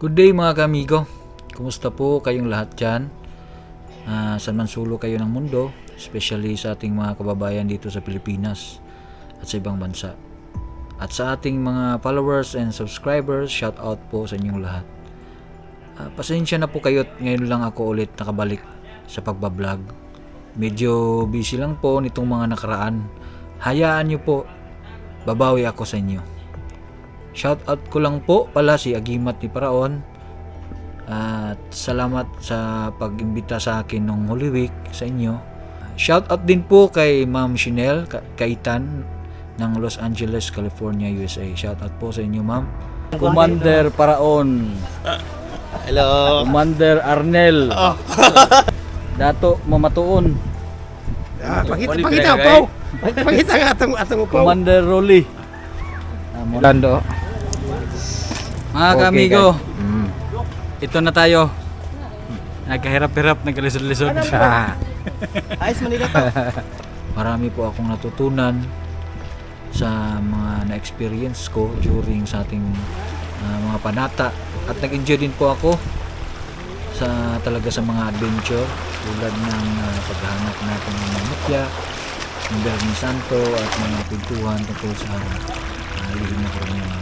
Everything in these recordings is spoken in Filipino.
Good day mga kamigo. Kumusta po kayong lahat dyan? Saan man sulok kayo ng mundo, especially sa ating mga kababayan dito sa Pilipinas at sa ibang bansa. At sa ating mga followers and subscribers, shout out po sa inyong lahat. Pasensya na po kayo at ngayon lang ako ulit nakabalik sa pagbablog. Medyo busy lang po nitong mga nakaraan. Hayaan nyo po, babawi ako sa inyo. Shoutout ko lang po pala si Agimat ni Paraon at salamat sa pag-imbita sa akin nung Holy Week sa inyo. Shoutout din po kay Ma'am Chanel Kaitan ng Los Angeles, California, USA. Shoutout po sa inyo, Ma'am. Commander Paraon. Hello. Commander Arnel. Dato Mamatuon. Pakita po. Pakita nga atong po. Commander Rolly. Lando. Mga kamigo, ito na tayo. Nagkahirap-hirap, nagkalisod-lisod. Ayos Manila to. Marami po akong natutunan sa mga na-experience ko during sa ating mga panata, at nag-enjoy din po ako talaga sa mga adventure tulad ng paghahanap natin ng mga mutya, ng Bernie Santo at mga pintuhan tungkol sa lihim na karunungan.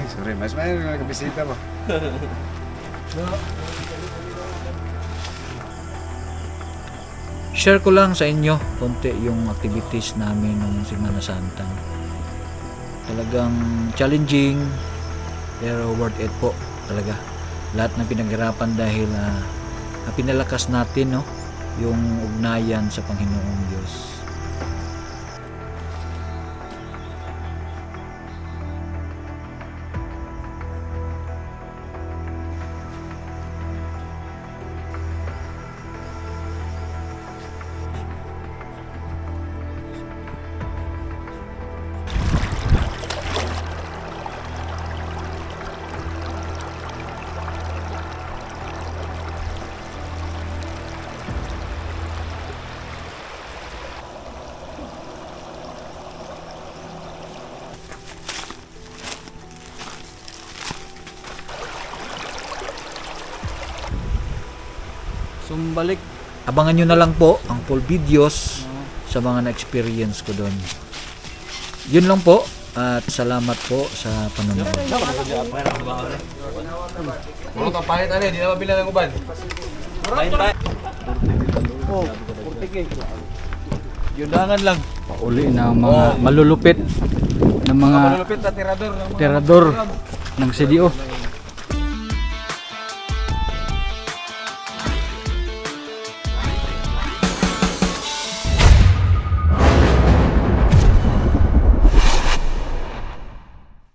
Sorry, mas may nagabisita mo. Share ko lang sa inyo konti yung activities namin nung Semana Santa. Talagang challenging pero worth it po talaga. Lahat ng pinaghirapan dahil pinalakas natin yung ugnayan sa Panginoong Diyos. Sumbalik. Abangan nyo na lang po ang full videos sa mga na-experience ko doon. Yun lang po at salamat po sa panonood. Ano ka pahit ano, hindi na mabila ng uban. Yudangan lang. Pauli na mga malulupit na mga Malulupit na tirador. tirador ng CDO.